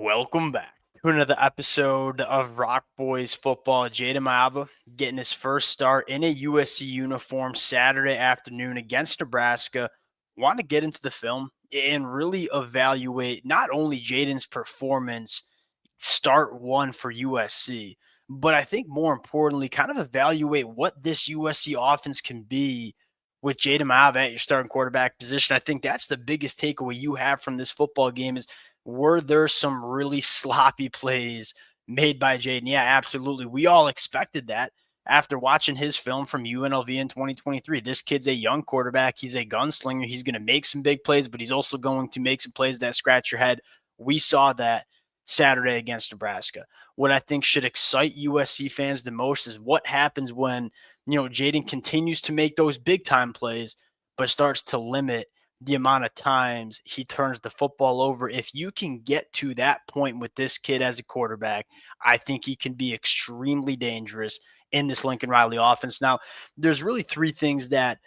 Welcome back to another episode of Rock Boys Football. Jayden Maiava getting his first start in a USC uniform Saturday afternoon against Nebraska. Want to get into the film and really evaluate not only Jayden's performance, start one for USC, but I think more importantly, kind of evaluate what this USC offense can be with Jayden Maiava at your starting quarterback position. I think that's the biggest takeaway you have from this football game is were there some really sloppy plays made by Jayden? Yeah, absolutely. We all expected that after watching his film from UNLV in 2023. This kid's a young quarterback. He's a gunslinger. He's going to make some big plays, but he's also going to make some plays that scratch your head. We saw that Saturday against Nebraska. What I think should excite USC fans the most is what happens when, Jayden continues to make those big time plays, but starts to limit the amount of times he turns the football over. If you can get to that point with this kid as a quarterback, I think he can be extremely dangerous in this Lincoln Riley offense. Now, there's really three things that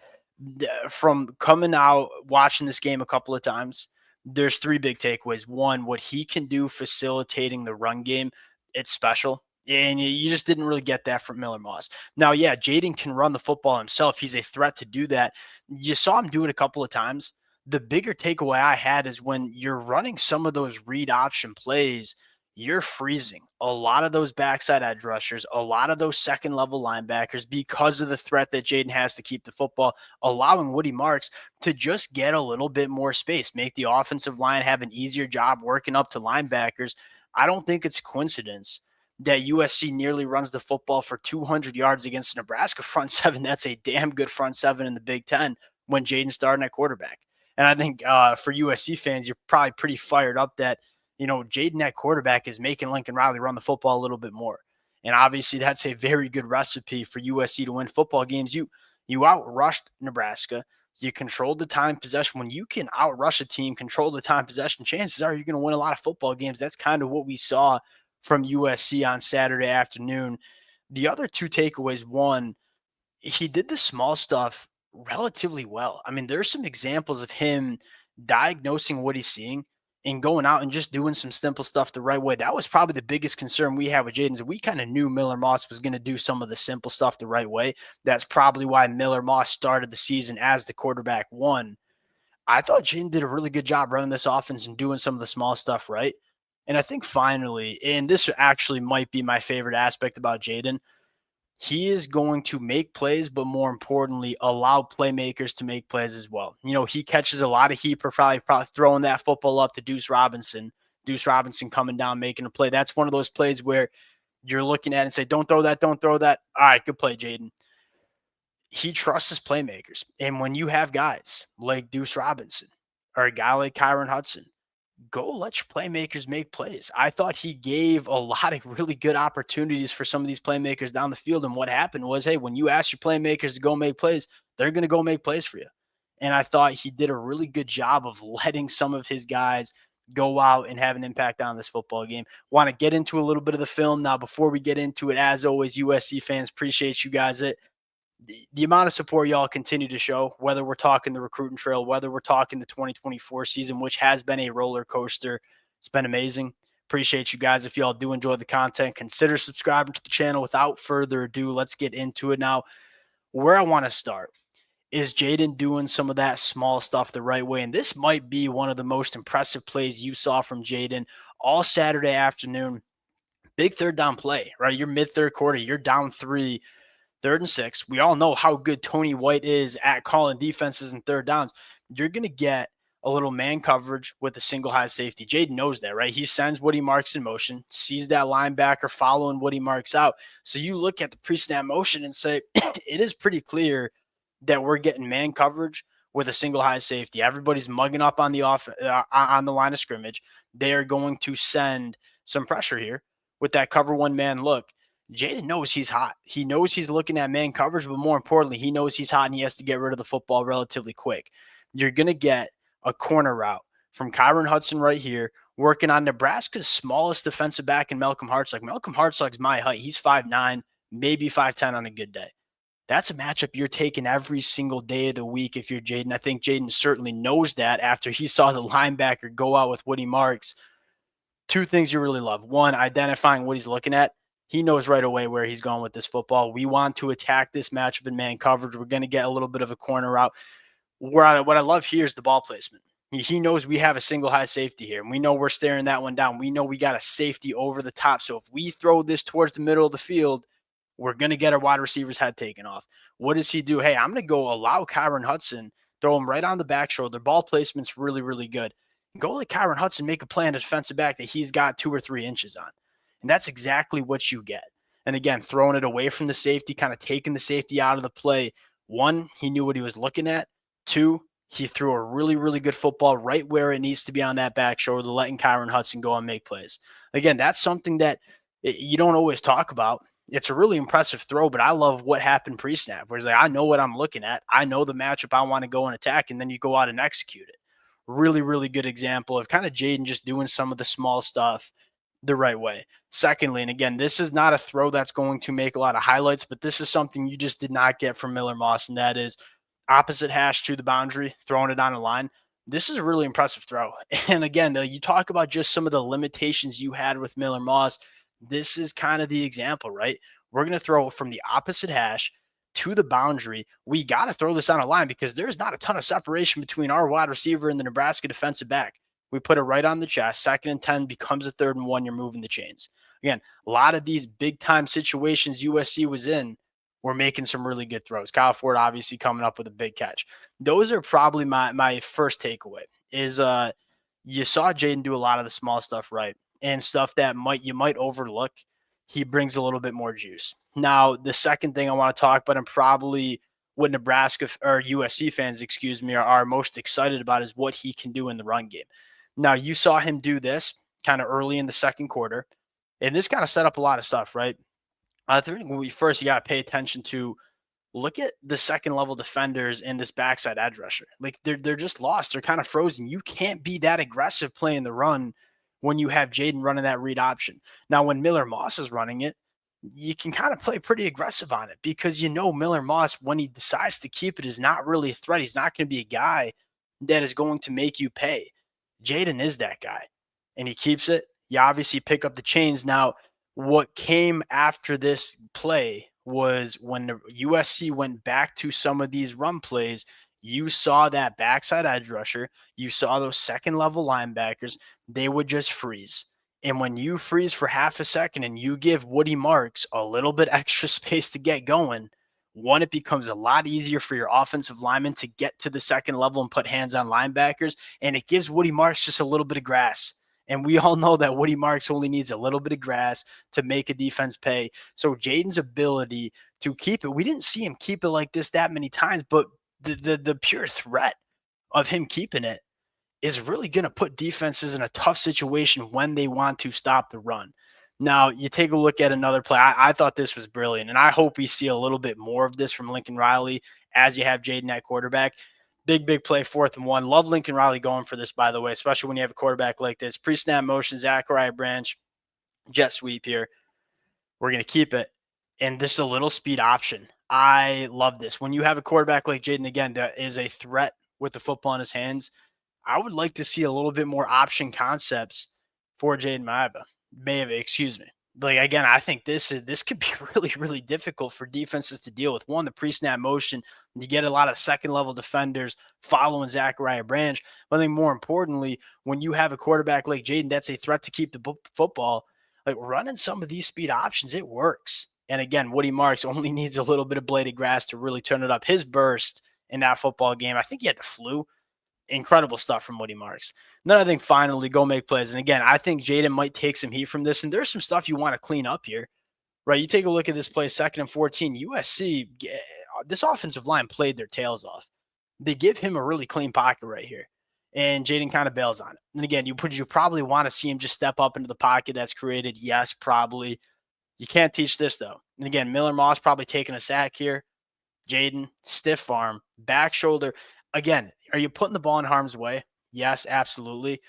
from coming out, watching this game a couple of times, there's three big takeaways. One, what he can do facilitating the run game, it's special. And you just didn't really get that from Miller Moss. Now, yeah, Jayden can run the football himself. He's a threat to do that. You saw him do it a couple of times. The bigger takeaway I had is when you're running some of those read option plays, you're freezing a lot of those backside edge rushers, a lot of those second level linebackers because of the threat that Jayden has to keep the football, allowing Woody Marks to just get a little bit more space, make the offensive line have an easier job working up to linebackers. I don't think it's a coincidence that USC nearly runs the football for 200 yards against the Nebraska front seven. That's a damn good front seven in the Big Ten when Jayden's starting at quarterback. And I think for USC fans, you're probably pretty fired up that, Jayden at quarterback is making Lincoln Riley run the football a little bit more. And obviously that's a very good recipe for USC to win football games. You outrushed Nebraska. You controlled the time possession. When you can outrush a team, control the time possession, chances are you're going to win a lot of football games. That's kind of what we saw from USC on Saturday afternoon. The other two takeaways, one, he did the small stuff relatively well. I mean, there's some examples of him diagnosing what he's seeing and going out and just doing some simple stuff the right way. That was probably the biggest concern we had with Jayden. We kind of knew Miller Moss was going to do some of the simple stuff the right way. That's probably why Miller Moss started the season as the quarterback one. I thought Jayden did a really good job running this offense and doing some of the small stuff right. And I think finally, and this actually might be my favorite aspect about Jayden, he is going to make plays, but more importantly, allow playmakers to make plays as well. He catches a lot of heat for probably throwing that football up to Deuce Robinson. Deuce Robinson coming down, making a play. That's one of those plays where you're looking at it and say, don't throw that, don't throw that. All right, good play, Jayden. He trusts his playmakers. And when you have guys like Deuce Robinson or a guy like Kyron Hudson, go let your playmakers make plays. I thought he gave a lot of really good opportunities for some of these playmakers down the field. And what happened was, hey, when you ask your playmakers to go make plays, they're going to go make plays for you. And I thought he did a really good job of letting some of his guys go out and have an impact on this football game. Want to get into a little bit of the film now. Before we get into it, as always, USC fans, appreciate you guys. The amount of support y'all continue to show, whether we're talking the recruiting trail, whether we're talking the 2024 season, which has been a roller coaster. It's been amazing. Appreciate you guys. If y'all do enjoy the content, consider subscribing to the channel. Without further ado, let's get into it now. Where I want to start is Jayden doing some of that small stuff the right way. And this might be one of the most impressive plays you saw from Jayden all Saturday afternoon. Big third down play, right? You're mid third quarter, you're down 3, 3rd and 6. We all know how good Tony White is at calling defenses and third downs. You're going to get a little man coverage with a single high safety. Jayden knows that, right? He sends Woody Marks in motion, sees that linebacker following Woody Marks out. So you look at the pre-snap motion and say, it is pretty clear that we're getting man coverage with a single high safety. Everybody's mugging up on the on the line of scrimmage. They are going to send some pressure here with that cover one man look. Jayden knows he's hot. He knows he's looking at man coverage, but more importantly, he knows he's hot and he has to get rid of the football relatively quick. You're going to get a corner route from Kyron Hudson right here, working on Nebraska's smallest defensive back in Malcolm Hartsock. Malcolm Hartsock's my height. He's 5'9", maybe 5'10" on a good day. That's a matchup you're taking every single day of the week if you're Jayden. I think Jayden certainly knows that after he saw the linebacker go out with Woody Marks. Two things you really love. One, identifying what he's looking at. He knows right away where he's going with this football. We want to attack this matchup in man coverage. We're going to get a little bit of a corner route. What I love here is the ball placement. He knows we have a single high safety here, and we know we're staring that one down. We know we got a safety over the top. So if we throw this towards the middle of the field, we're going to get our wide receiver's head taken off. What does he do? Hey, I'm going to go allow Kyron Hudson, throw him right on the back shoulder. Ball placement's really, really good. Go let Kyron Hudson make a play on a defensive back that he's got 2 or 3 inches on. And that's exactly what you get. And again, throwing it away from the safety, kind of taking the safety out of the play. One, he knew what he was looking at. Two, he threw a really, really good football right where it needs to be on that back shoulder, letting Kyron Hudson go and make plays. Again, that's something that you don't always talk about. It's a really impressive throw, but I love what happened pre-snap, where it's like, I know what I'm looking at. I know the matchup I want to go and attack, and then you go out and execute it. Really, really good example of kind of Jayden just doing some of the small stuff the right way. Secondly, and again, this is not a throw that's going to make a lot of highlights, but this is something you just did not get from Miller Moss, and that is opposite hash to the boundary, throwing it on a line. This is a really impressive throw. And again, though, you talk about just some of the limitations you had with Miller Moss. This is kind of the example, right? We're going to throw from the opposite hash to the boundary. We got to throw this on a line because there's not a ton of separation between our wide receiver and the Nebraska defensive back. We put it right on the chest. 2nd and 10 becomes a 3rd and 1. You're moving the chains. Again, a lot of these big time situations USC was in, we're making some really good throws. Kyle Ford obviously coming up with a big catch. Those are probably my first takeaway is you saw Jayden do a lot of the small stuff right, and stuff that you might overlook. He brings a little bit more juice. Now, the second thing I want to talk about, and probably what Nebraska or USC fans, excuse me, are most excited about is what he can do in the run game. Now, you saw him do this kind of early in the second quarter, and this kind of set up a lot of stuff, right? I think you got to pay attention to look at the second level defenders in this backside edge rusher. Like they're just lost. They're kind of frozen. You can't be that aggressive playing the run when you have Jayden running that read option. Now, when Miller Moss is running it, you can kind of play pretty aggressive on it because you know Miller Moss, when he decides to keep it, is not really a threat. He's not going to be a guy that is going to make you pay. Jayden is that guy, and he keeps it. You obviously pick up the chains. Now, what came after this play was when the USC went back to some of these run plays, you saw that backside edge rusher, you saw those second level linebackers, they would just freeze. And when you freeze for half a second and you give Woody Marks a little bit extra space to get going, one, it becomes a lot easier for your offensive linemen to get to the second level and put hands on linebackers. And it gives Woody Marks just a little bit of grass. And we all know that Woody Marks only needs a little bit of grass to make a defense pay. So Jayden's ability to keep it, we didn't see him keep it like this that many times, but the pure threat of him keeping it is really going to put defenses in a tough situation when they want to stop the run. Now, you take a look at another play. I thought this was brilliant, and I hope we see a little bit more of this from Lincoln Riley as you have Jayden at quarterback. Big play, 4th and 1. Love Lincoln Riley going for this, by the way, especially when you have a quarterback like this. Pre-snap motion, Zachariah Branch, jet sweep here. We're going to keep it. And this is a little speed option. I love this. When you have a quarterback like Jayden, again, that is a threat with the football in his hands, I would like to see a little bit more option concepts for Jayden Maiava, excuse me. Like, again, I think this could be really, really difficult for defenses to deal with. One, the pre-snap motion, you get a lot of second level defenders following Zachariah Branch. But I think more importantly, when you have a quarterback like Jayden, that's a threat to keep the football, like running some of these speed options, it works. And again, Woody Marks only needs a little bit of bladed grass to really turn it up. His burst in that football game, I think he had the flu. Incredible stuff from Woody Marks. And then I think finally go make plays. And again, I think Jayden might take some heat from this. And there's some stuff you want to clean up here, right? You take a look at this play, 2nd and 14. USC, this offensive line played their tails off. They give him a really clean pocket right here. And Jayden kind of bails on it. And again, you probably want to see him just step up into the pocket that's created. Yes, probably. You can't teach this, though. And again, Miller Moss probably taking a sack here. Jayden, stiff arm, back shoulder. Again, are you putting the ball in harm's way? Yes, absolutely.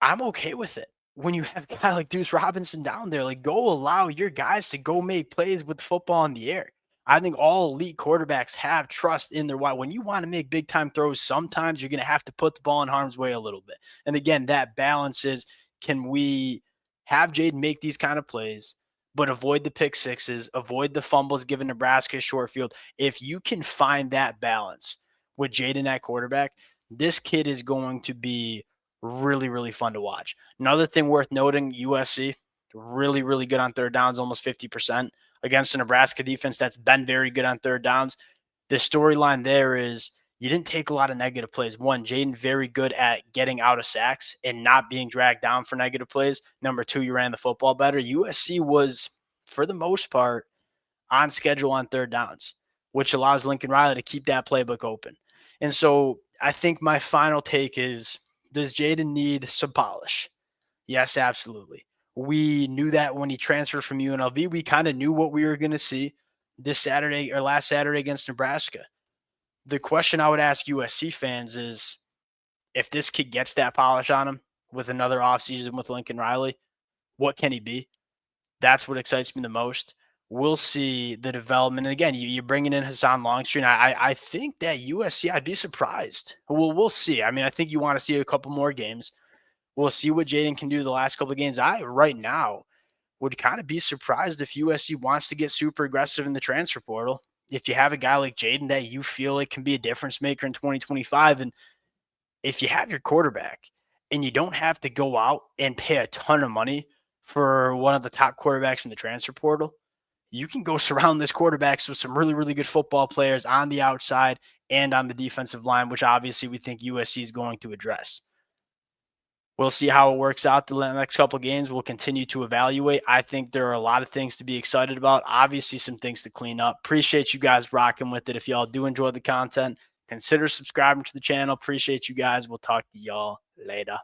I'm okay with it. When you have a guy like Deuce Robinson down there, like go allow your guys to go make plays with the football in the air. I think all elite quarterbacks have trust in their wide. When you want to make big time throws, sometimes you're going to have to put the ball in harm's way a little bit. And again, that balance is, can we have Jayden make these kind of plays, but avoid the pick sixes, avoid the fumbles given Nebraska short field? If you can find that balance with Jayden at quarterback, this kid is going to be really, really fun to watch. Another thing worth noting, USC, really, really good on third downs, almost 50% against a Nebraska defense that's been very good on third downs. The storyline there is you didn't take a lot of negative plays. One, Jayden very good at getting out of sacks and not being dragged down for negative plays. Number two, you ran the football better. USC was, for the most part, on schedule on third downs, which allows Lincoln Riley to keep that playbook open. And so I think my final take is, does Jayden need some polish? Yes, absolutely. We knew that when he transferred from UNLV. We kind of knew what we were going to see this Saturday or last Saturday against Nebraska. The question I would ask USC fans is, if this kid gets that polish on him with another offseason with Lincoln Riley, what can he be? That's what excites me the most. We'll see the development. And again, you're bringing in Hassan Longstreet. I think that USC, I'd be surprised. Well, we'll see. I mean, I think you want to see a couple more games. We'll see what Jayden can do the last couple of games. I right now would kind of be surprised if USC wants to get super aggressive in the transfer portal. If you have a guy like Jayden that you feel like can be a difference maker in 2025, and if you have your quarterback and you don't have to go out and pay a ton of money for one of the top quarterbacks in the transfer portal, you can go surround this quarterbacks with some really, really good football players on the outside and on the defensive line, which obviously we think USC is going to address. We'll see how it works out the next couple of games. We'll continue to evaluate. I think there are a lot of things to be excited about. Obviously, some things to clean up. Appreciate you guys rocking with it. If y'all do enjoy the content, consider subscribing to the channel. Appreciate you guys. We'll talk to y'all later.